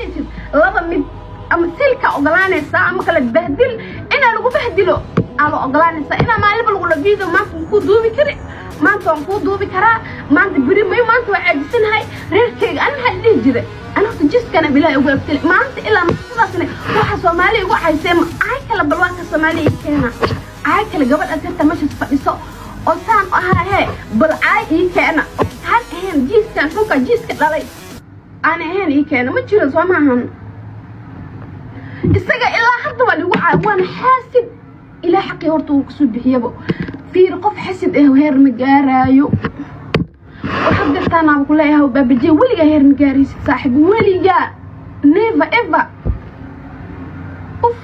hadlaysid laba mid ama silka ogolaanaysa ama kala bahdil ina lagu bahdilo ama ogolaanaysa ina maalba lagu dhabiido maanta ku duubi kari maanta ku duubi kara maanta bari may maanta waa caajisanahay reerkayga aan hadii jira ana jiskana bilaa ugu abtay maanta ilaa maasna waxa Soomaaliya ugu haysay ay kala balwaanka Soomaaliya keena ay kala gabadh asarta meesha fadhiso oo taan ahaa bal ay keena hal ahaan jiskan xunka jiska dhalay ana ahaan keena ma jiro Soomahan isaga ilaa hadda waa lagu caawin xaasib ilaa xaqi horta uu kusoo bixiyabo fiir qof xasib heer ma gaarayo وحد تانا بقول لها بابجي وليغا هير مغاريس صاحب وليغا نيفا ايفا اوف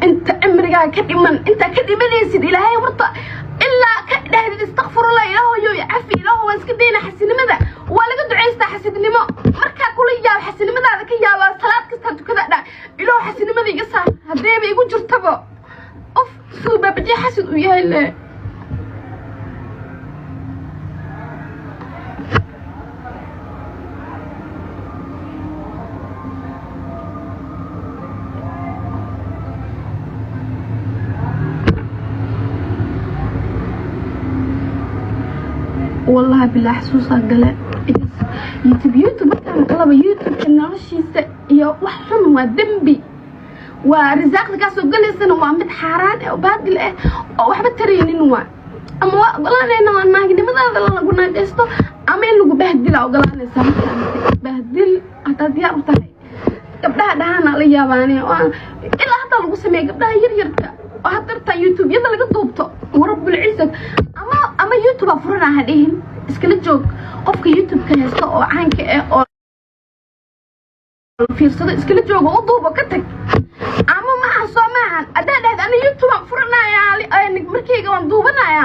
انت عمرك كدمن انت كدمنيسد الهي ورطه الا كدهد استغفر الله اله يعفي اله واسكدينا حسنمدا ولا قد عيستا حسنمو marka kuliya xasinimadaada ka yaaba salaad kasta tukada ilo xasinimada iga saar hadeeba igu jirtaba اوف سو بابجي حسد وياها لا والله بالله حسوسا قال يوتيوب كان طلب يوتيوب كان رشيسه يا وحن ودنبي ورزاقك كاسو قليسنا ومد حاران او باقل ايه او وحبا ترينين waa ama walaaleena naagnimadada la guna deesto ama in lagu bahdil oo galanaysa bahdil hada diyaar u tahay gabdhaha dhaana la yaabaanay oo ilaa hada lagu sameeyo gabdhaha yar yarka oo hadarta YouTube yada laga duubto warabbul ciisad ama YouTube afurana hadhiin iskala joog qofka YouTube ka haysto oo caanka ah oo fiirsado iskala joogo oo duubo ka tag ama ma Soomahan adaan ana YouTube furanaaya ay markayga waan duubanaya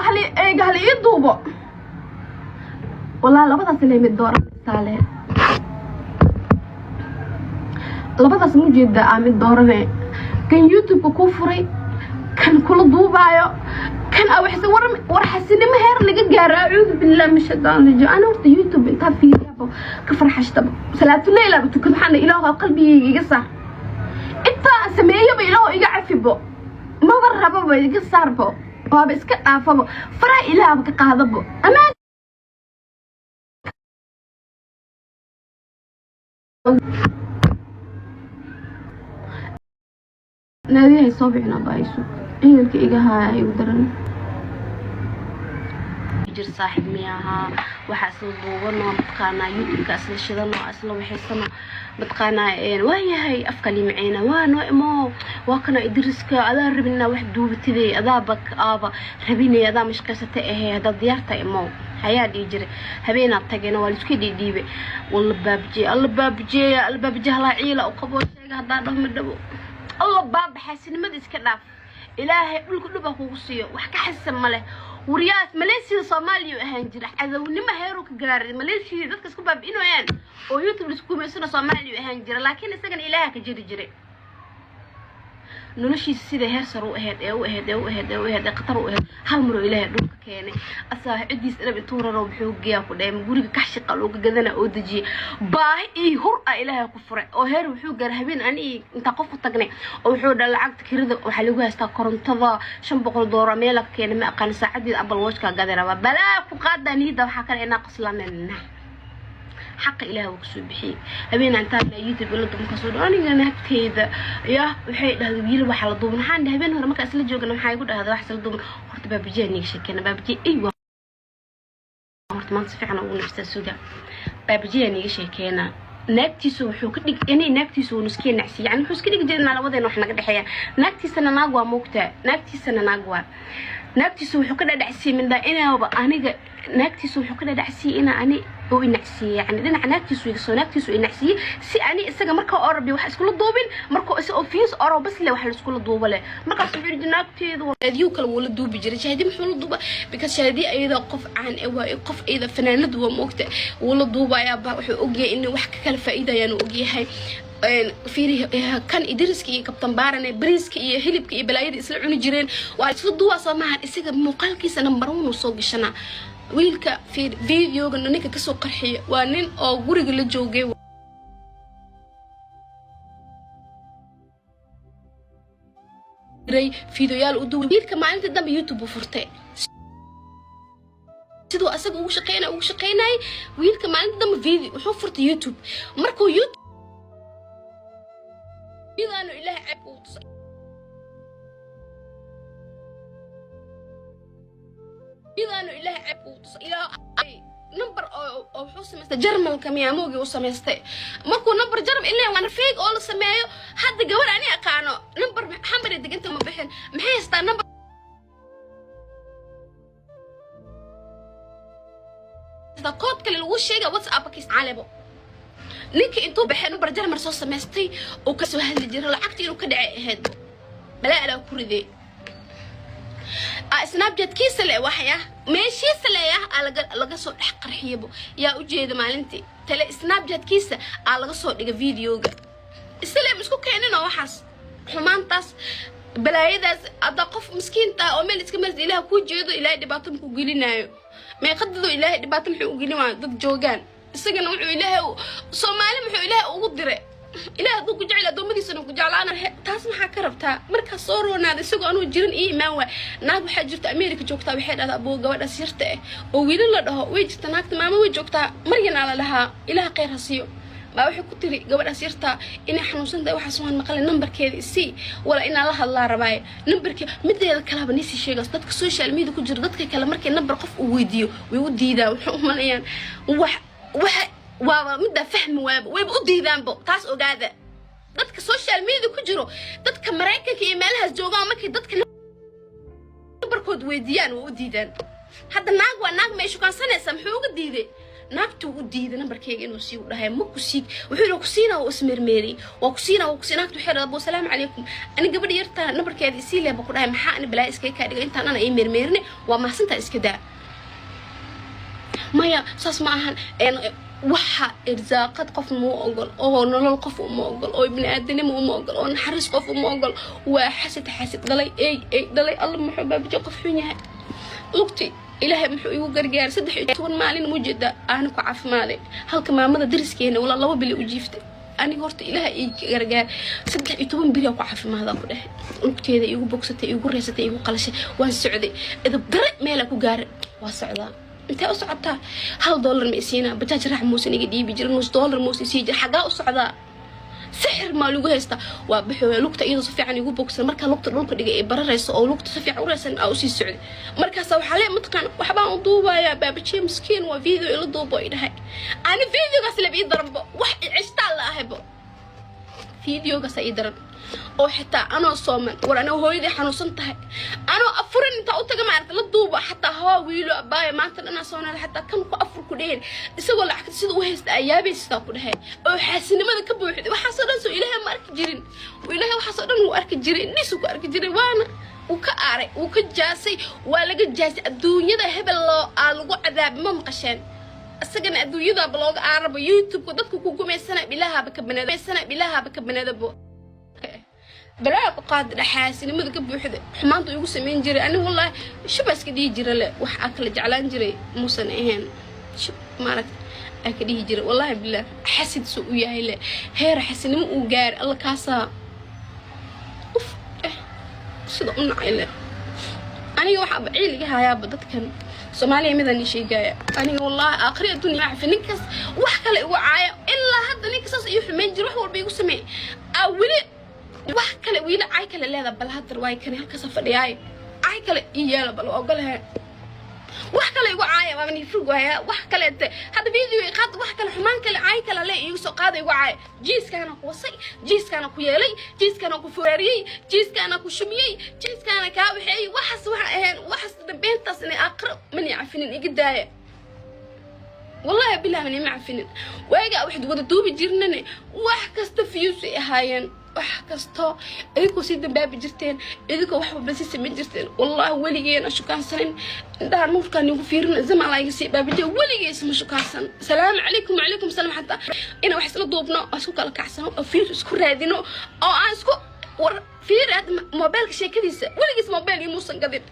ahli eega hal ii duubo wala labadaas leemid dooran saale labadaas mujeeda aamid doorane kan YouTube ku furay kan kula duubayo kan awixsa war xasinimo heer laga gaaro acuud billaah ma shadaan lajo ana horta YouTube inta fiiriyaba ka farxashta salaatu leeyla tukad waxaan ilaahay qalbigayga iga saar inta sameeyaba ilaahay iga cafibo ma warrabo iga saarbo waaba iska dhaafabo fara ilaahay ka qaadabo ama نادي صوبعنا بايسو هي الكيغها هي ودرن جير صاحب مياها waxa soo duubano matqaana YouTube ka asla shidano asla waxaysana matqaana waayahay afkali maceena waano imo waa kana idriska ada rabina wax duubtidee adaabak aaba rabinay ada mashqaysata hada diyaarta imo hayaa dhijire habeena tagena waa isku dhiibe wal baabjee la ciila oo qabo sheega hada dhama dhabo الله باب حسن مد iska dhaaf ilaahay dhulka dhuba kugu siiyo wax ka xasan male wariyaas Malaysia Soomaaliya ahaan jira cadawnimo heeru ka gaaray Malaysia dadka isku baab inoo yaan oo YouTube isku meesana Soomaaliya ahaan jira laakiin isagan ilaahay ka jiri jiray noloshiisa sida heer sar u ahayd qatar u ahayd hal mar ilaahay dhulka keenay asaa cidiis inab intuu raro wuxuu geeyaa ku dheem guriga ka shaqo loo gadana oo dajiye baahi ii hur ilaahay ku furay oo heer wuxuu gaar habeen ani inta qof u tagnay oo wuxuu dhalay lacagta kirada waxa lagu haystaa korontada $500 meel ka keenay ma aqaan saacadii Apple Watch ka gadaraba balaa ku qaadaniida waxa kale inaa qoslanayna حق إله وكسو بحي هبينا انتانا يوتيوب ولا دوم كسو أنا نكتيدا يا وحي ده ويل وحلا دوم حان ده هبين هرا ما كأسل جوجنا وحي يقول هذا واحد دوم هرت بابجي نيشكنا بابجي أيوة هرت ما تصفعنا ونفس السوداء بابجي نيشكنا نكتيسو حو كدي يعني نكتيسو نسكين نعسي يعني حوس كدي جدنا على وضعنا وحنا قد حياة نكتيسنا ناقوا موكتا نكتيسنا ناقوا نكتيسو حو كده دعسي من ده أنا وأنا نكتيسو حو كده دعسي أنا oo inacsiye yani dhinaca naagtiisu inacsiye si ani isaga marka orbi wax isku duubin marka isoo fiis oro bas le wax isku duuba le marka soo yiri naagteedu waadiyo kale wala duubi jiray shaadi muxuu duuba because shaadi ayada qof aan waa qof ayada fanaanad waa moogta wala duubaya wuxuu ogyahay in wax ka kala faa'iidayaan ogyahay fiiri kan idriski iyo kabtan baarane bariiska iyo hilibka iyo balaayada isla cuni jireen waa isla duuba Soomahan isaga muuqaalkiisa number 1 soo gashana wiilka videoga ninka ka soo qarxiyo waa nin oo guriga la joogay فيديوهات ودو wiilka maalinta dambe YouTube furtay sidoo asaga ugu shaqeynay wiilka maalinta dambe video wuxuu furtay YouTube markuu YouTube idaanu ilaahay cab u tusay ilaa number oo wuxuu sameystay jarmalka miyamoogi uu sameystay markuu number jarab ilaa waan feeg oo la sameeyo hadda gabar ani aqaano number xambar deganta ma bixin maxay haystaa number da code kale lagu sheegay WhatsApp kiis caalabo ninka intuu bixin number jarmal soo sameystay oo ka soo hadli jiray lacagtii inuu ka dhacay ahayd balaa ku riday Snapchat kiisa le waxya meeshiisa leeyahay laga soo dhex qarxiyabo yaa u jeeda maalintii tele Snapchat kiisa laga soo dhiga videoga isla isku keenina waxaas xumaantaas balaayadaas ada qof miskiinta oo meel iska meel ilaahay ku jeedo ilaahay dhibaato ku gelinayo may qadado ilaahay dhibaato muxuu u gelinayo dad joogan isagana wuxuu ilaahay Soomaali muxuu ilaahay ugu diray إلى هذا كجعل دومدي سنو كجعل أنا تاسمح كربتها مركز صورو نادي سجوا أنو جرين إيه ما هو ناب حاجة أمريكا جوكتا بحد هذا أبو جواد أسيرته وويل الله ده ويج تناكت ما ويجوكتا مرينا على لها إلى غيرها سيو ما وحي كتري جواد أسيرته إن إحنا وصلنا ده وحسوان مقال النمبر كذي سي ولا إن الله رباي نمبر كي مدة الكلام نسي شيء قصدك السوشيال ميديا كجردتك كلام مركز نمبر قف وفيديو ويودي ده وحوم الأيام ومدة فهم ويبقوا ذنبه تاس وقاعدة ضدك السوشيال ميديا كجرو ضدك مراكك إيميلها زوجها ماكي ضدك بركود ويديان وديدان هذا ناق ما يشوفان سنة سامحوه قديدة ناق تو وديدة نمبر كيك إنه سيو لها مكوسيك وحلو كسينا واسمر ميري وكسينا تحير أبو سلام عليكم أنا قبل يرتا نمبر كيك يسيلي بقول لها محاقني بلا إسكيك أنت أنا إيمير ميرني وما سنت إسكدا مايا ساس معهن waxa irsaaqad qof ma ogol oo nolol qof ma ogol oo ibn aadanimo ma ogol oo naxariis qof ma ogol waa xasad dhalay Allah muxuu baabiyo qof xun yahay lugti ilaahay muxuu igu gargaar 13 maalin mujada aan ku caafimaad halka maamada dariskeena wala 2 bil u jiiftay ani horta ilaahay ii gargaar 13 bil ku caafimaad ku dhahay lugteeda igu bogsatay igu reesatay igu qalashay waan socday idab dare meel ku gaar waa socdaa أنت أصعدتها $1 مئسينا بتاج راح موسى نيجي دي بيجي $1 موسى يسيج حاجة أصعدها سحر ما لقوا هستا وبحوا لقطة إيده صفي عن يجوا بوكس مركز لقطة دقيقة برا رئيس أو لقطة صفي عن رئيس أو سي السعودي مركز سوى حاليا متقن وحبان ضوبة يا باب شيء مسكين وفيديو إلى ضوبة إلى هاي أنا فيديو قص اللي بيضربه واحد عشت على أهبه فيديو قص يضرب أو حتى أنا صومن وأنا وهاي ذي حنوصنتها أنا أفرن أنت أوتك معرفة للضوبة حتى هوا ويلو أبايا ما أنت أنا صونا حتى كم أفر كلين يسوي لعك تسيد وهست أيابي يستقبل هاي أو حاسين ماذا كبوا واحد وحصل رأسه إلهي ما أرك جرين وإلهي وحصل رأسه أرك جرين نسوك أرك جرين وأنا وكأري وكجاسي ولا جاسي الدنيا ده هبل الله على عذاب ما مقشان السجن الدنيا ده بلوج عرب يوتيوب كدتك كوكو سنة بلاها بكبنا دبو بلا قادر حاسين ماذا كبوا واحد حمانته يقول سمين جري أنا والله شو بس كدي جري لا وح أكل جعلان جري مو سنين شو مالك أكدي جري والله بالله حسد سوء يا هلا هير حسن مو وجار الله كاسا أوف صدقنا عيله أنا واحد بعيل جها يا بدت كان سومالي ماذا نشي جاي أنا والله آخر الدنيا عارف نكس وحكى وعايا إلا هذا نكس يحمل جروح والبيقول سمين أولي wax kale wiila ay kale leedahay bal hadar way kan halka safadhiyay ay kale iyaala bal ogolahay wax kale igu caaya waa inay furgaya wax kale hada video qaad wax kale xumaan kale ay kale la igu soo qaaday igu caaya jiiskana ku wasay jiiskana ku yeelay jiiskana ku fooriyay jiiskana ku shumiyay jiiskana ka waxay waxas waxa ahayn waxas dambeyntaas inay aqrab man yacfinin iga daaya والله بالله من يعرفين واجا واحد وده دوبي جيرنني واحد كست فيوسي هاين واحد كستو إذا سيد باب جرتين إذا واحد بس يسمى جرتين والله وليجينا شو كان سنين ده نور كان يغفرنا زمان على يسي باب جي وليجي اسمه شو كان سن سلام عليكم وعليكم السلام حتى أنا واحد سلا ضوبنا أسوق على كعسنا أو فيروس كرادينو أو أسكو ور فير هذا موبايل شيء كذي وليجي اسمه موبايل يموسن قدير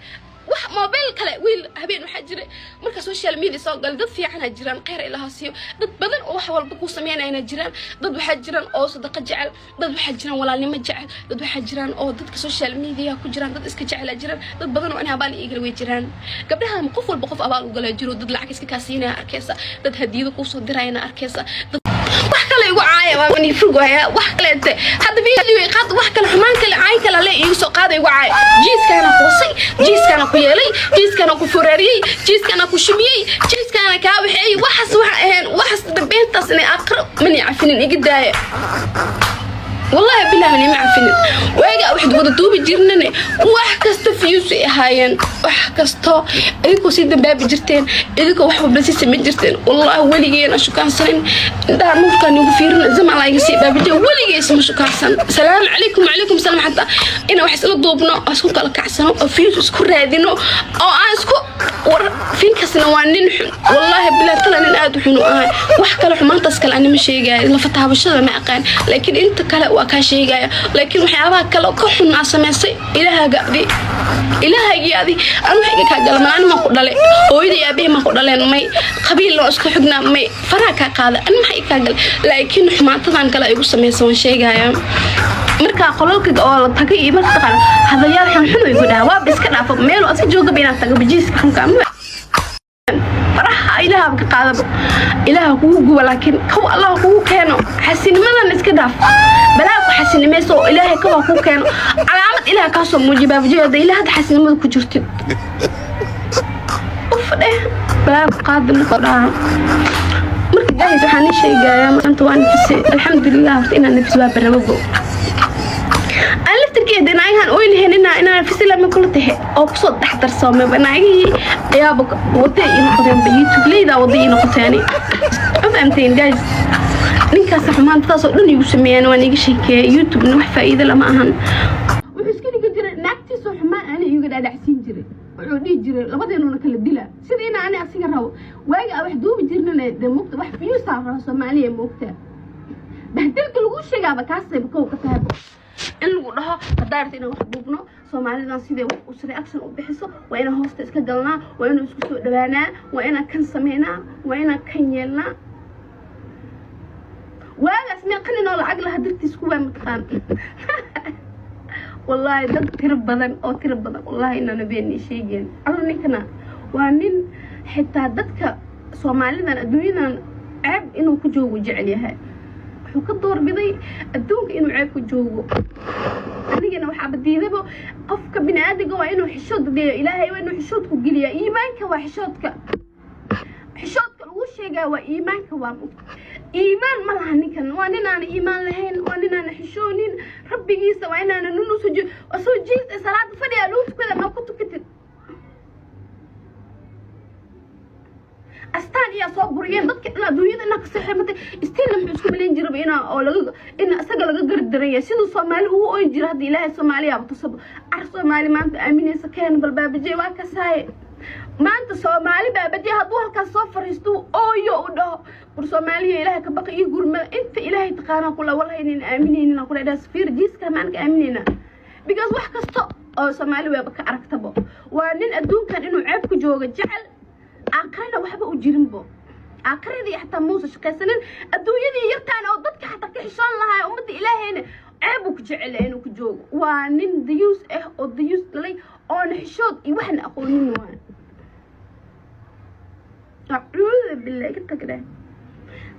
wax mobile kale wiil habeen waxa jiray marka social media soo gal dad fiican ah jiraan qeyr ilaha siiyo dad badan oo wax walba ku sameeyayna jiraan dad waxa jiraan oo sadaqa jecel dad waxa jiraan walaalnimo jecel dad waxa jiraan oo dadka social media ku jiraan dad iska jecel jiraan dad badan oo abaal iigal way jiraan gabdhaha qof walba qof abaal u galay jiro dad lacag iska kaasiinaya arkaysa dad hadiyado ku soo dirayna arkaysa wax kale igu caaya waa mani furgaya wax kale hadda video qaad wax kale xumaan kale caay kale la igu soo qaaday igu caay jiiskana qoosay jiiskana ku yeelay jiiskana ku furariyay jiiskana ku shubiyay jiiskana ka waxay waxas wax ahayn waxas dambeyntaas inay aqro mani cafinin iga daaya والله بالله مني ما عارفين واجا واحد ودا دوبي جيرنني wax kasta fiyuus ay ahaayeen wax kasta idinku si dambaab jirteen idinku wax walba si sameey jirteen wallahi waligeena shukaansan inta nufkan ugu fiirin zaman la iga si baabije waligees ma shukaansan salaam alaykum alaykum salaam hatta ina wax isla duubno isku kala kacsano oo fiyuus isku raadino oo aan isku war fiinkasna waa nin xun wallahi bilaa talan aad xun ah wax kale xumaantaas kale aan ma sheegay la fataabashada ma aqaan laakiin inta kale وكان شيء جاي لكن وحيابها كلا كحنا سمسي إلها قاعدي إلها قاعدي أنا حكي كقول ما أنا ما قدلي ويدي أبي ما قدلي مي قبيل لو أسكت حقنا مي فرق هذا أنا حكي كقول لكن ما طبعا كلا يقول سمسي شيء جاي مركا قلوك أو تقي مركا هذا يرحم حلو يقول هوا بس كنا فوق ميل وأسكت جوجا بينا تقي بجيس كم كامل إلها بقاعدة إلها هو لكن هو الله هو كانوا حسين ماذا نسكدف بلا حسين ما سو إلهي كوا هو كانوا علامة إلها كاسو موجبة بجد إلها حسين ماذا كجرت أوف ده بلا قادم القرآن مركز جاهز حني شيء جاي ما أنت وأنا نفسي الحمد لله إن نفس باب الربو أنا لفتكي دنايها نقول هنا أنا نفسي لما كنت أو بصوت تحت الصومة بناعي يا بق وضي نقطين بيوتيوب ليه ده وضي نقطيني فهمتين جايز ninkaas xumaan taas oo dhan igu sameeyaan waan iga sheekay youtube wax faa'iido lama ahan wuxuu iska dhigi jiray naagtiisa xumaan aan igu dhaadhacsiin jiray wuxuu dhigi jiray labadeena kala dila sidii aan asiga rabo waaga wax duubi jirnay deemoqta wax fiyuusa rabo Soomaaliya moogta bahdilka lagu sheegaba kaasay ka taabo in lagu dhaho hadaarta inaan wax duubno Soomaalidan sidee wax u sare action u bixiso waa inaan hoosta iska galnaa waa inaan isku soo dhawaanaa waa inaan kan sameynaa waa inaan kan yeelnaa وانا اسمي قنينه العقل هدرتي سكوبا متقان والله دد ترب بدن او ترب بدن والله اننا بيني شيغين انا كنا وانين حتى ددك Soomaalidan adduunyadan ceeb inuu ku joogo jecel yahay wuxuu ka door biday adduunka inuu ceeb ku joogo anigana waxa badiidabo qofka binaadiga waa inuu xishood leeyo ilaahay waa inuu xishood ku geliya iimaanka waa xishoodka lagu sheegaa waa iimaanka waa إيمان ما لها نكن واننا إيمان لهن واننا نحشونين ربي جيسا واننا ننو سجيت صلاة فدي ألوت كذا ما كنت كتب أستاني يا صبريين ضدك لا دويد إنك صحيح مت استلم حسكم اللي نجرب هنا أو لقى إن أسجل لقى الدرية سيدو صومالي هو يجري هذه إله الصومالية بتصب عرس صومالي ما أنت أمين سكان بالباب جي وكساي ما أنت Soomaali baabadi haduu halkaas soo fariisto ooyo u dhaho war Soomaaliya ilaahay ka baqay gurma inta ilaahay taqaana kula wallahi inaan aaminayna kula dhaas fiir jiiska maan ka aaminayna because wax kasto oo Soomaali way ka aragtabo waa nin adduunkan inuu ceeb ku joogo jecel aqrina waxba u jirinbo aqridii xataa muusa shaqaysanin adduunyadii yartaan oo dadka xataa ka xishoon lahaa ummadda ilaahayna ceeb ku jecel inuu ku joogo waa nin dayuus oo dayuus lay oo xishood iyo waxna aqoonin waa أعوذ بالله كنت كده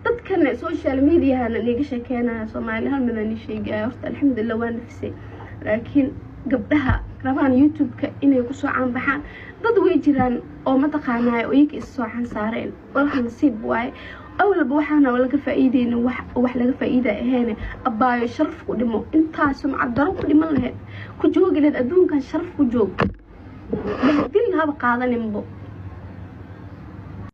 تذكرنا سوشيال ميديا هنا نيجي شكينا Soomaali هل من شيء جاء الحمد لله وانا نفسي لكن قبلها رفعنا يوتيوب كإنه يقصوا عن بحال ضد ويجران أو ما تقعناي ويك يقصوا عن صارين والله نصيب واي أول بوحنا ولا كفايدين وح لقى فايدة هنا أباي شرف ودمو أنت سمع الضرب ودمو له كجوج اللي أدون كان شرف كجوج بهدل هذا قاعدة نمبو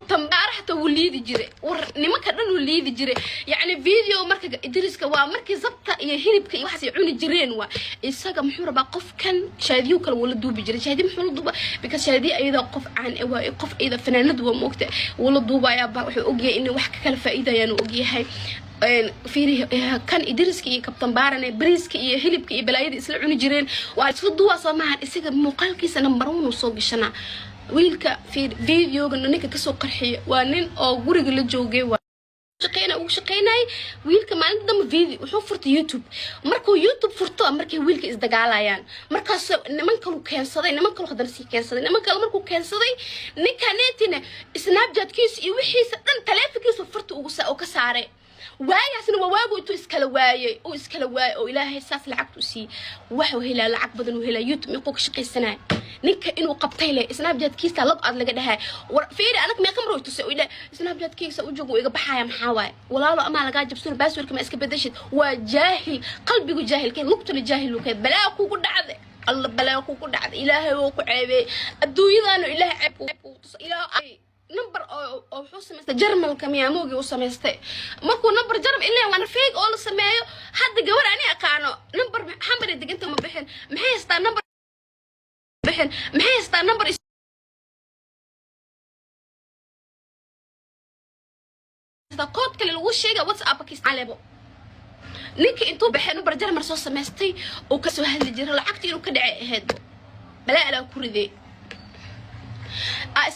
تمبارحته وليدي جري ورنمك دن وليدي جري يعني فيديو marka idriska waa markii sabta iyo hilibka iyo waxaas cuni jireen waa isaga muxuu rabaa qof kan shaadiyo kale wala duubi jiray shaadi muxuu duuba because shaadi ayada qof aan waa qof ayada fanaanad waa moogta wala duubaya baa wuxuu ogyahay in wax ka kala faa'iidayaan ogyahay fiiri kan idriska iyo kabtan baarane bariiska iyo hilibka iyo balaayada isla cuni jireen waa isku duwa Soomaaliya isaga muuqaalkiisa number 1 soo gashana wiilka فيديوغا ninka ka soo qarxiyo waa nin oo guriga la joogay waa shaqeynay wiilka maalinta dama video wuxuu furtay YouTube markuu YouTube furto markay wiilka is dagaalayaan markaas niman kale keensaday niman kale hadana si keensaday niman kale markuu keensaday ninka neetina Snapchat-kiis iyo wixiisa dhan taleefankiisa furta ugu ka saaray waayaasna waagu intuu iskala waayay oo ilaahay saas lacagtu si wuxuu helaa lacag badan oo helaa YouTube meeqo ka shaqeysanay ninka inuu qabtay le Snapchat-kiisa lab aad laga dhahay fiiri anak meeqa mar uu tusay ila Snapchat-kiisa u joogo iga baxaya maxaa waay walaalo ama laga jabsur password ma iska bedeshid waa jaahil qalbigu jaahilkeen lugtuna jaahil ka balaa kugu dhacday Allah balaa kugu dhacday ilaahay oo ku ceebay adduunyadana ilaahay ceeb ku tusay ilaahay number oo wuxuu sameystay jarmalka miyaamoogi uu sameystay markuu number jarm ilaa wana fake oo la sameeyo hadda gabar ani aqaano number xambar diganta ma bixin maxay haystaa number bixin maxay haystaa number kood kale lagu sheegay WhatsApp-kiis caleebo ninka intuu bixin number jarmal soo sameystay oo ka soo hadli jiray lacagtii inuu ka dhacay ahayd balaa ala ku riday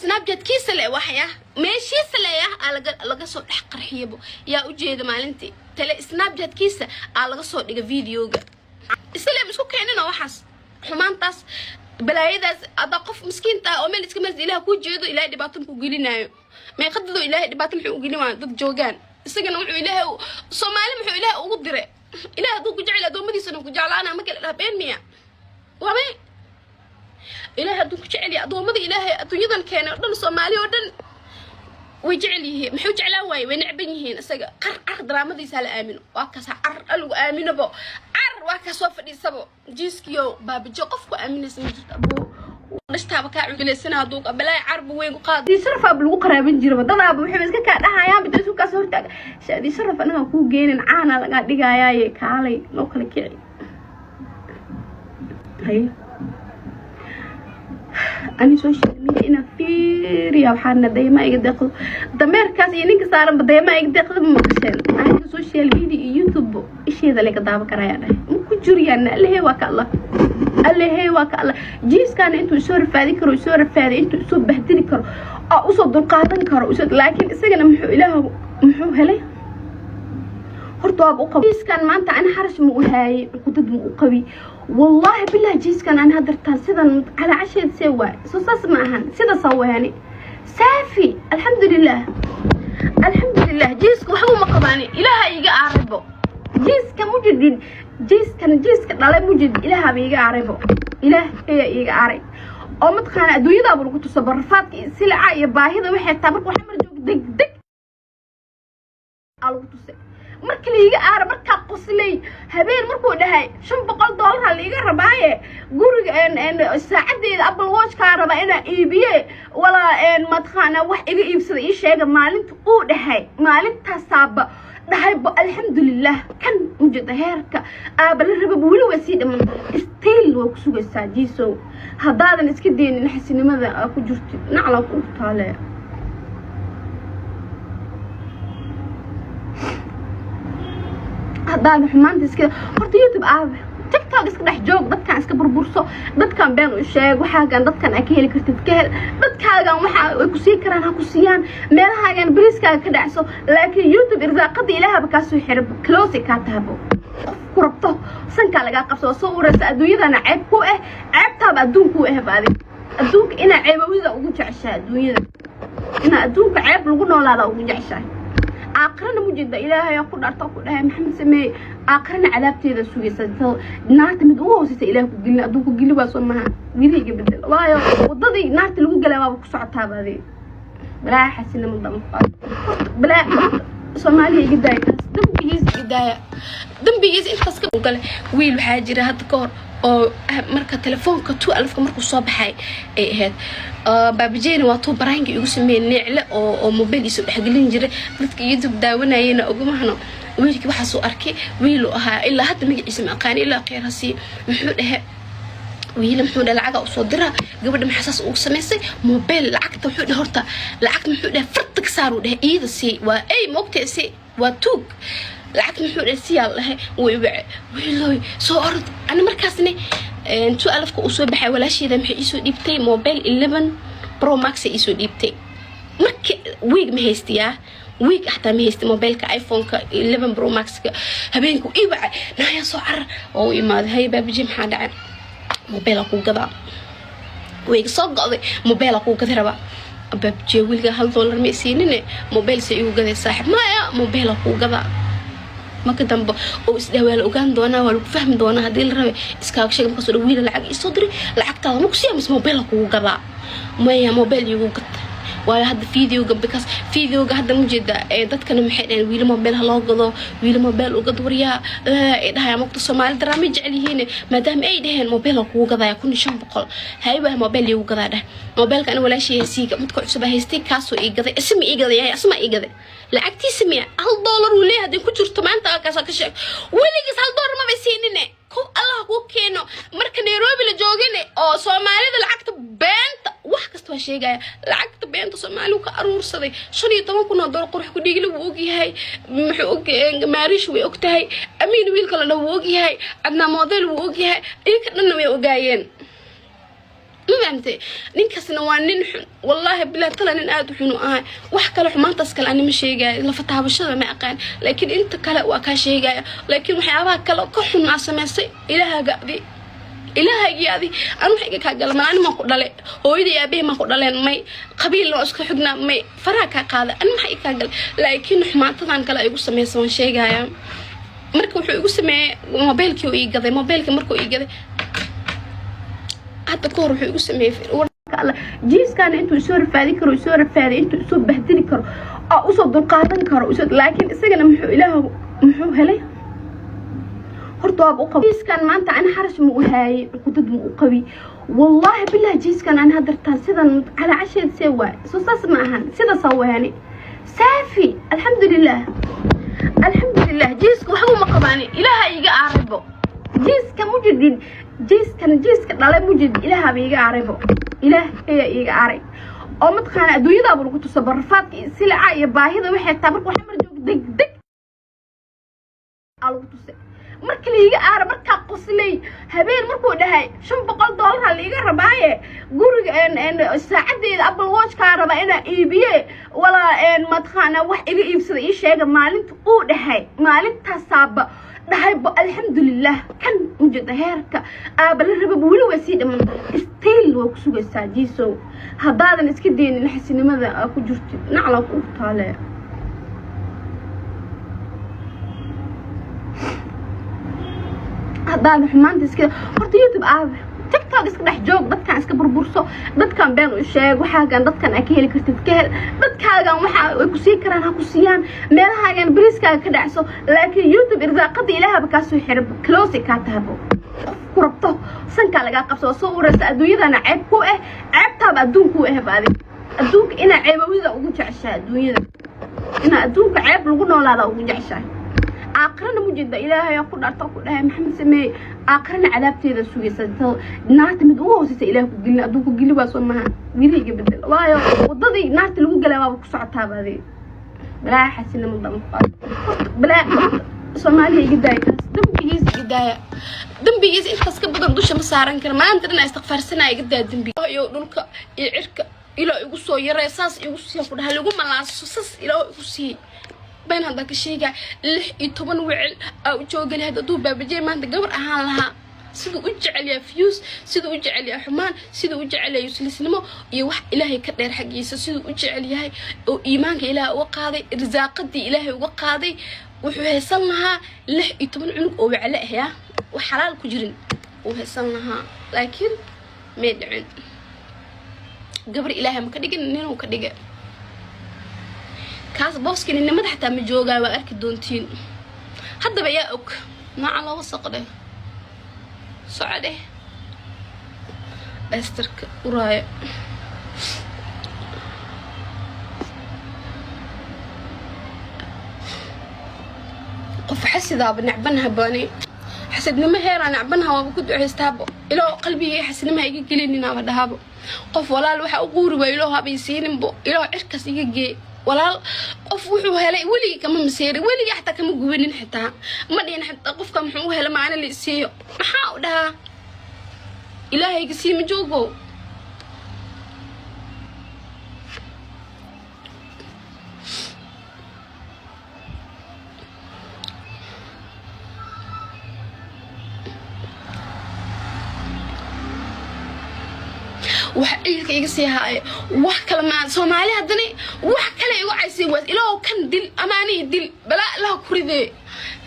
Snapchat-kiisa le waxaya meeshiisa leeyahay laga soo dhex qarxiyabo yaa u jeeda maalintii tele Snapchat-kiisa laga soo dhiga videoga isla isku keenina waxaas xumaantaas balaayadaas ada qof miskiinta oo meel iska meel ilaahay ku jeedo ilaahay dhibaato ku gelinayo may qadado ilaahay dhibaato wuxuu u gelinayo dad joogan isagana wuxuu ilaahay Soomaali wuxuu ilaahay ugu diray ilaahay haduu ku jecel adoomadiisa ku jeclaana ma kala dhaabeen miya waabay إلهي أدوك جعلي أدومضي إلهي أدويضن كانوا دون صومالي ودن ويجعليه محو جعلا واي وينعبنيهين أساقا قر درامضي سال آمنو واكاسا ألو آمنو بو واكاسا وفدي سبو جيسكيو باب جوقفكو آمنو سنجد أبو ونشتها بكاعو قلي السنة دوك بلاي عرب وين قاد دي صرفة بلو قرابين جيرو بدنا أبو محمد كاكا يا بدأسو كاسو هرتاك دي صرفة أنا كو جينين عانا لقا ديقاياي كالي نوكالي كيعي هاي أنا سوشيال ميديا أنا فيريا وحنا دايما يقدقوا دمير كاس ينك صار دايما يقدقوا بمكشل أنا سوشيال ميديا يوتيوب إيش هذا اللي كتابة كرايانا ممكن جريانا اللي هي وكالله جيس كان أنتوا يصور فادي كرو يصور فادي أنتوا يصور بهدني كرو أوصل دقاطن كرو لكن إسقنا محو إله محو هلي هرتوا أبو قوي جيس كان ما أنت أنا حرش مقهاي القدد مقوي والله بالله جيس كان أنا هدرتها سيدا على عشان سوى صوصاص معهن سيدا صوى يعني سافي الحمد لله جيس وحو مقباني إلها يجا عربو جيس كموجد جيس كان لا موجد إلها بيجا عربو إله يجا عرب أو متخانة دويدا أبو كنت صبرفات سلعة يباهي وحي تابك وحمر جوك دق على وتوسي markii liiga aar marka qoslay habeen markuu dhahay $500 liiga rabaaye guriga saacadeeda Apple Watch ka raba ina iibiye wala madkhana wax iga iibsada ii sheega maalinta uu dhahay maalintaas saaba dhahay alxamdulillah kan mujada heerka aabal raba wali wasi dhaman still waa ku sugaysaa jiiso hadaadan iska deenin xasinimada ku jirto nacla ku taale هذا حمانتي كده horta YouTube TikTok iska dhex joog dadkan iska burburso dadkan been u sheeg waxa kan dadkan ay ka heli kartid ka hel dadkaagan waxa ay ku sii karaan ha ku siiyaan meelahaagan bariiskaaga ka dhacso laakiin YouTube irsaaqada ilaahay ka soo xirib close ka taabo ku rabto sanka laga qabso soo uraysa adduunyadana ceeb ku ceebtaaba adduunku baadi adduunka ina ceebawida ugu jeceshaa adduunyada ina adduunka ceeb lagu noolaada ugu jeceshaa آخرنا مجد إلهي يقول أرتقوا لها محمد سمي آخرنا عذابتي ذا سوية سنتو نارت مدوه وسيس إلهي قلنا أدوك قلوا باسومها قلي قبدل وايا وضدي نارت اللي قلوا ما بكسعتها بهذه بلا حسنا من ضمن بلا صومالي قداية دم بيجيز انت سكب وقال ويل حاجرة هاد كور oo marka telefoonka 2000 markuu soo baxay ay ahayd baabajeen waa tuu baraangi igu sameeyay neecle oo mobile isu dhaxgelin jiray dadka YouTube daawanayeen ogumahno wiilkii waxa soo arkay wiil ahaa ilaa hadda magaciisa ma aqaan ilaa qeyrasi muxuu dhahay wiil muxuu dhahay lacag soo dira gabadha maxaas uu sameysay mobile lacagta wuxuu dhahay horta lacag muxuu dhahay fartag saar uu dhahay iyada si waa ay moogtay si waa tuug lacag muxuu dhahay si yaalahay wiiloy soo orod ana markaasna 2000 ka soo baxay walaasheeda maxay isoo dhibtay mobile 11 Pro Max isoo dhibtay markii weeg ma haystiyaa week حتى مهست موبايل كايفون 11 برو ماكس هبينكو ايوع نايا صعر او يماد هي بابجي maxaa dhacay موبايل ku gada weeg soo go'day موبايل ku gada raba babjee wiilga $1 ma siinine موبايل si igu gaday saaxib maya موبايل ku gada marka dambe oo isdhawaal ogaan doona waa lagu fahmi doona hadii la rabo iskaaga sheegay markaas oo wiil lacag isoo diray lacagtaada ma ku siiyay موبايل ku gada maya موبايل igu gada waayo hadda fiidiyoga because fiidiyoga hadda mujida dadkana maxay dhayn wiil mobile loo gado wiil mobile uga duriya ee dhahay ama Soomaali daraami jecel yihiin maadaama ay dhaheen mobile ku gadaya 1500 hayba mobile ugu gadaa mobile kan walaashii siiga midka cusub haystay kaasoo ii gaday isma ii gaday lacagtiisa miya $1 uu leeyahay ku jirto maanta kaas ka sheeg weligiis $1 ma baysiinine ku Allah ku keeno marka Nairobi la joogane oo Soomaalida lacagta beenta wax kasta waa sheegaya lacagta beenta Soomaali ka aruursaday $15,000 qurux ku dhigil uu og yahay muxuu og maarish way og tahay amiin wiilka la dhaw og yahay adna model uu og yahay inka dhanna way ogaayeen maamte ninkasna waa nin xun wallahi bilaa tala nin aad u xun ah wax kale xumaantaas kale aan ma sheegay la fataabashada ma aqaan laakiin inta kale waa ka sheegay laakiin waxyaabaha kale ka xun ma sameysay ilaahaagi adi aan wax iga ka galmaan ma ku dhalay hooyadii aabay ma ku dhaleen may qabiil loo isku xigna may faraha ka qaada aan wax iga gal laakiin xumaantadan kale igu sameeysan sheegaya marka wuxuu igu sameeyay mobilkii uu ii gaday mobilkii markuu ii gaday hadda koor wuxuu igu sameeyay الله جيس كان انتو يسور فادي كرو يسور فادي انتو يسور بهدلي كرو او سو دقادن كرو لكن اسغنا محو اله محو هلي horta waa u qabiis kan maanta aan xarash mu wahay qudad mu qabi wallahi billahi jiis kan aan hadartaan sidan ala casheed seewaa soo saas ma ahan sida sawaani saafi alxamdulillah jiis waxa ma qabaani ilaaha iga aaribo jiis ka mujidin jiis ka dhalay mujid ilaaha iga aaribo ilaaha iga aari oo madqana adduunyada buu ku tusabarfaadka silaa iyo baahida waxay tabar waxa mar joog degdeg algu tusay marka liiga aar marka qoslay habeen markuu dhahay $500 liiga rabaaye guriga saacadeeda Apple Watch ka raba ina iibiye wala madqana wax iga iibsada ii sheega maalinta uu dhahay maalinta saaba dhahay alxamdulillah kan mujida heerka aabala raba wali wasi dhaman still waa ku sugaysaa jiiso hadaadan iska deenin xasinimada ku jirto nacla ku taale hadaan xumaanta iska horta YouTube aad TikTok iska dhex joog dadkan iska burburso dadkan been u sheeg waxa gaan dadkan ay ka heli kartid ka hel dadkaagan waxa ay ku sii karaan ha ku siiyaan meelahaagan bariiskaaga ka dhacso laakiin YouTube irsaaqada ilaahay ka soo xirib close ka taabo ku rabto sanka laga qabso soo uraysa adduunyadana ceeb ku ceebtaaba adduunku baadi adduunka ina ceebawida ugu jeceshaa adduunyada ina adduunka ceeb lagu noolaada ugu jeceshaa آخرنا مجد إلهي يقول أرتقل لها محمد سمي آخرنا عذابتي سويسة نارت مدوه وسيسة إلهي قلنا أدوك قلي واسومها قلي قبدل وايو وضدي نارت اللي قلها ما بكسعتها بهذه بلا حسنا من ضمن بلا صومالي قدايا دم بيجيز انت سكبدا مدوشه مسارن كر ما انت انا استغفر سنه قدايا دم بي يو دولكا يعركا الى igu soo yareysas igu sii ku dhahay lagu malaaso sas ila igu sii بين هذا الشيء اللي يتبون وعل أو جوجل هذا دو بابجي ما أنت قبر أهلها سيدو وجع عليها فيوس سيدو وجع عليها حمان سيدو وجع عليها يسلسلمه يوح إلهي كدير حقيسة سيدو وجع عليها وإيمانك إلهي وقاضي رزاقتي إلهي وقاضي وحيصلنها اللي يتبون عنق أو عليها وحلال كجرين وحيصلنها لكن ما يدعون قبر إلهي ما كديجن نينو كديجن كاس بوسكين إن ما تحت مجوجا وأركض دونتين حد بياك ما على وسق ده صعده استرك ورايا قف حسدا بنعبنها باني حسدني ما هير انا عبنها وكنت عيستابو الى قلبي حسني ما يجي جليننا ودهابو قف ولا waxa u quuri way ilaaha bay siinbo ilaa cirkas iga geey walaal qof wuxuu helay wali kama maseeri wali xataa kama gubanin xitaa ma dheen xitaa qofka muxuu helay maana la siiyo maxaa u dhaha ilaahay ka sii ma joogo وحقيقة يقصيها وحكلا مع سومالي هدني وحكلا يوعيسي واس إلهو كان دل أماني دل بلا له كريدي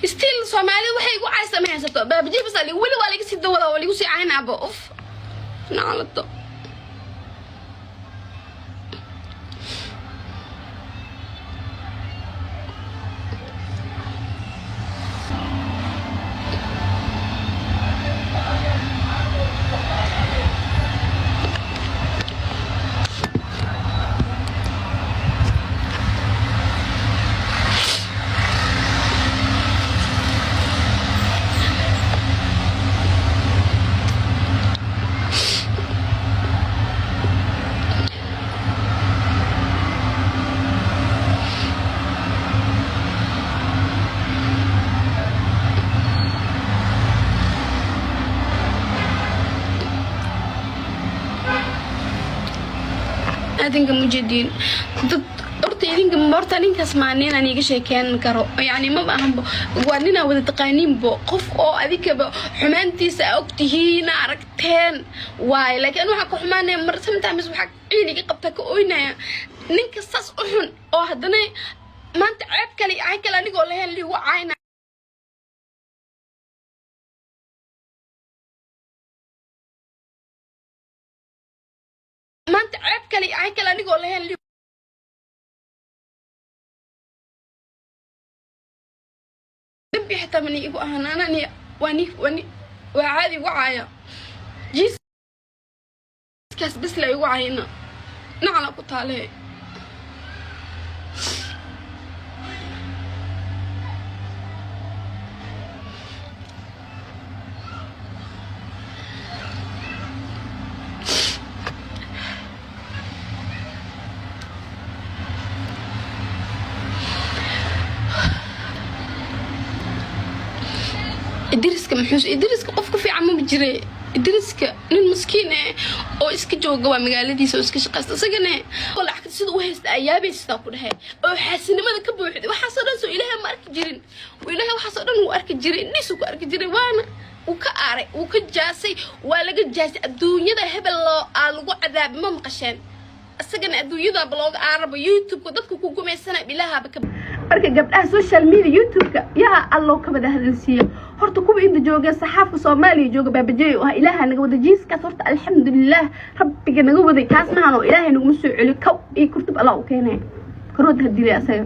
ستيل سومالي وحي يوعيسي ما يحسبتو بابجي بس اللي ولي ولا يقصي الدولة ولا يقصي عين عبا أوف نعلطو أدينك مجدين أرتينك مرتين كسمانين أنا يجي كان كرو يعني ما بهم واننا وده تقانين بو قف أو أذيك بحمانتي سأكتهين عركتين واي لكن أنا حكو حمان مرتين تعمل بحق عيني قبتك أوينا نك الصاص أحن أو هدني ما أنت عيب كلي عيب كلا نقول له اللي هو عينا ما أنت عيب كلي عيب كلا نقول له اللي دبي حتى مني يبغى أنا واني وعادي وعايا جيس كاس بس لا يوعينا نعلى قطالي إدريسك محوس إدريسك قفك في عمو بجري إدريسك للمسكين أو إسك جوجا مقالدي سو إسك شقاست سجنه ولا حكت سيد وهست أيابي استقبل هاي أو حسن ما ذكب واحد وحصل سو إلها ما أرك جرين وإلها وحصل إنه أرك جرين نسوك أرك جرين وأنا وكأري وكجاسي ولا جاسي الدنيا ده هبل الله على عذاب ما مقشان السجن الدنيا ده بلوج عربي يوتيوب كدتك كوكو السنة بلاها بكب marka gabdhaha social media youtube-ka yaa allo ka wada hadalsiyo horta kuwa inta jooga saxaafka Soomaaliya jooga baabajeey oo ilaaha naga wada jiiska horta alxamdulillah rabbiga naga waday kaas maahan oo ilaahay nagu soo celi kow ee kurtub Allah u keenay karood hadii asaga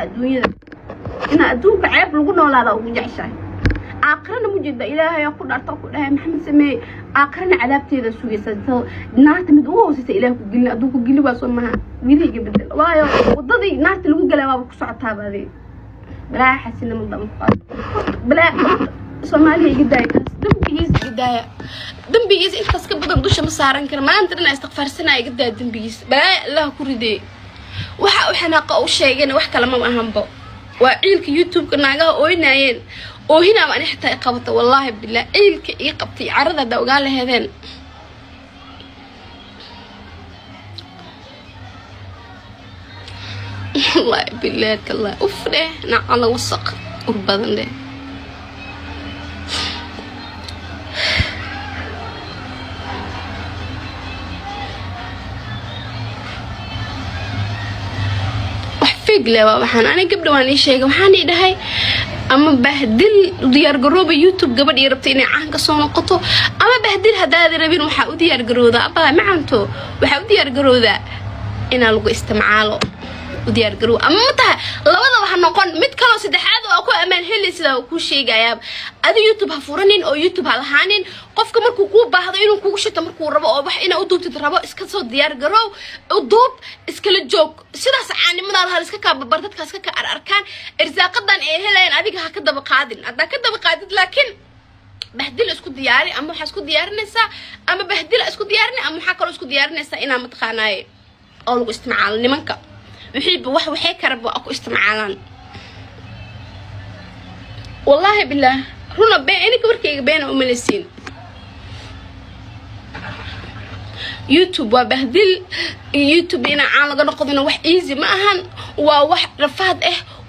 adduunyada ina adduunka ceeb lagu noolaado ugu jeceshahay aakhirana mujida ilaahay ku dharto ku dhahay maxamed sameey aakhirana cadaabteeda sugaysa naarta mid ugu hoosaysa ilaahay ku gilna adduunku gili waa soo maha wiiliga bedel waayo wadadii naarta lagu galay waa ku socotaa baadii balaa xasina mudam balaa Soomaaliya gidaayay dambigiis intaas ka badan dusha ma saaran kara maanta inay istighfaarsanay gidaay dambigiis balaa Allah ku riday waxa uu xanaaqa u sheegay wax kale ma ahanba waa ciilka youtube-ka naagaha ooynaayeen oo hina ma xataa qabta wallahi billah ciilka ii qabtay carada dawgaa laheedeen والله بالله كلا أفره نعلى وسق وبدن ده وحفيق له وحنا أنا قبل واني شيء وحني ده هاي أما بهدل ديار جروب يوتيوب قبل يربطيني عنك صون قطو أما بهدل هذا ربين وحاول ديار جرودا أبا ما عنتو وحاول ديار جرودا إن لقوا استمعاله وديار قرو أما متى لبدا waxaa noqon mid kale saddexaad oo ku amaan heli sida uu ku sheegaya adi YouTube ha furanin oo YouTube ha lahaanin qofka markuu ku baahdo inuu kugu shito markuu rabo oo wax inaa u duubtid rabo iska soo diyaar garow u duub iska la joog sidaas caanimadaada hal iska ka babar dadka iska ka arkaan irsaaqadan ay helayaan adiga ha ka daba qaadin adaa ka daba qaadid laakiin بهدل اسكو دياري اما waxa isku diyaarinaysa ama bahdil isku diyaarinay ama waxa kale isku diyaarinaysa ina mataqaanay oo lagu isticmaalo nimanka wixii waxay karabo aku isticmaalaan wallahi billah runa been inka warkayga been oo maleysiin YouTube waa bahdil YouTube ina aan laga noqdina wax easy ma ahan waa wax rafaad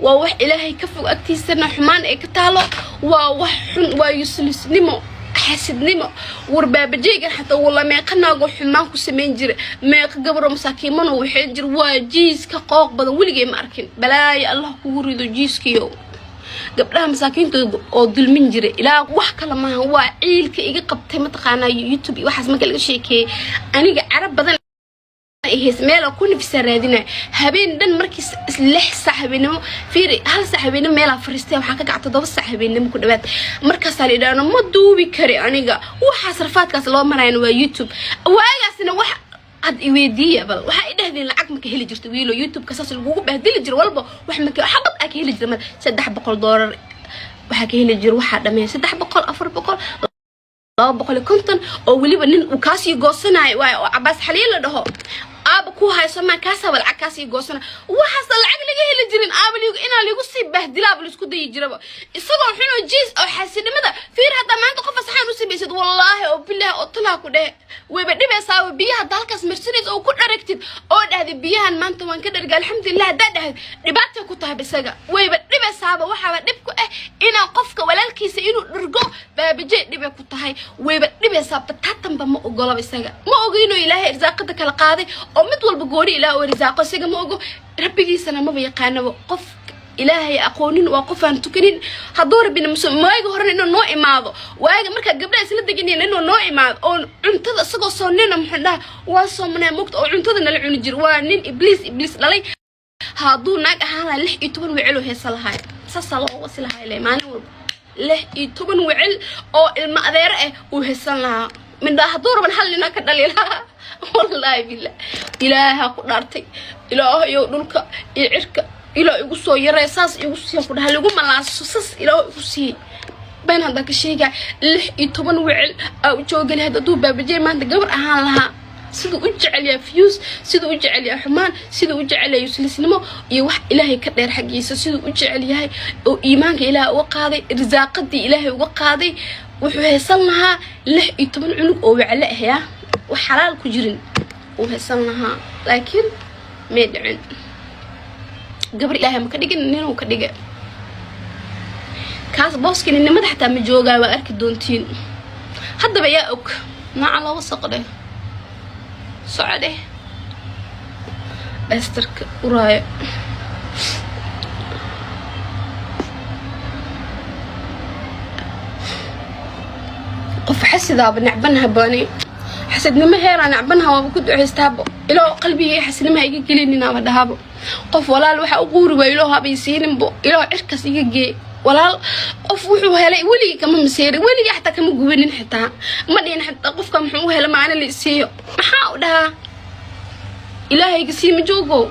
waa wax ilaahay ka fog agtiisana xumaan ay ka taalo waa wax xun waa yuslisnimo xasidnimo warbaabajeega xataa wala meeqanaago xumaan ku sameyn jira meeq gabro masaakiimano waxay jir waa jiiska qooq badan waligeey ma arkin balaaya Allah kugu rido jiiskiyo gabdhaha masaakiintooda oo dulmin jiray ilaa wax kala ma waa ciilka iga qabtay mataqaanaa YouTube waxaas ma kala sheekay aniga arab badan هي ميلا كوني في سرادنا هبين دن مركز لح صاحبينه في هل صاحبينه ميلا فرستي وحكا قعدت دبا صاحبينه كل دبات مركز سالي انا ما دوبي كري انيغا waxa sarfaadkaas loo marayna waa YouTube waagaasina wax ad iweydiya bal waxa idhahdeen lacag ma ka heli jirto wiilo YouTube ka saas lagu bahdili jir walba wax ma ka xabad ka heli jir $300 waxa ka heli jir waxa dhamay $300 $400 200 konton oo waliba nin uu kaasi goosanay waa Abbas Xaliil la dhaho aaba ku hayso ma kaasa wal akaasi goosana waxa lacag laga heli jirin aabaligu ina lagu sii bahdilaa bal isku day jiraba isagoo xuno jiis oo xasidnimada fiir hada maanta qof saxan u sameeyay wallahi oo billaah oo tala ku dheh wayba dhibaysaa biyaha dalkaas Mercedes oo ku dharagtid oo dhahday biyahan maanta waan ka dharga alxamdulillah daad dhibaato ku tahay bisaga wayba dhibaysaa waxa dhib ku ina qofka walaalkiisa inuu dhirgo baabaje dhib ku tahay wayba dhibaysaa batatanba ma ogolo bisaga ma ogino ilaahay irsaaqada kala qaaday oo mid walba goori ilaa oo risaaqo isaga ma ogo rabbigiisana ma yaqaano qof ilaahay aqoonin waa qof aan tukanin hadoo rabbina maaga horan inuu noo imaado waaga marka gabdhaha isla deganeen inuu noo imaado oo cuntada isagoo soonina maxaa waa soomanay muqto oo cuntada nala cuni jir waa nin iblis dhalay haduu naag ahaan 16 wicil heesa lahaay sasalo wasilahay leemaan walba 16 wicil oo ilma adeer uu heesan lahaa من ده دور من حل لنا كدليلها والله بالله إلهها قدرتي إله يودلك يعرك إله يقصو يرأساس يقصي كده هل يقوم على أساس إله يقصي بين هذاك الشيء اللي يتمن وعل أو جوجل هذا دوب بجي ما عند قبر أهلها سيدو وجعل يا فيوز سيدو وجعل يا حمان سيدو وجعل يا يسلسلمو يوح إلهي كدير حقيسة سيدو وجعل يا إيمانك إله وقاضي رزاقتي إلهي وقاضي وحيصلناها 16 عنق أو علقها وحلال كجرين وحيصلناها لكن ما يدعن قبل إلهي ما كديجن إننا وكديجن كاس بوسكين إن ما تحت مجوجا وأرك دونتين حد بياؤك ما على وسق ده سعده أسترك وراي قف حسدا بنعبنها باني حسدنا ما هير نعبنها وبكد عستابو إلى قلبي حسنا ما يجي كليننا بدهابو قف ولا الوح أقول ويلوها بيسيرن بو إلى عركس يجي ولا قف وحو هلا ولي كم مسير ولي حتى كم جوبين حتى ما دين حتى قف كم حو هلا معنا اللي سيو محاولها إلهي قسيم جوجو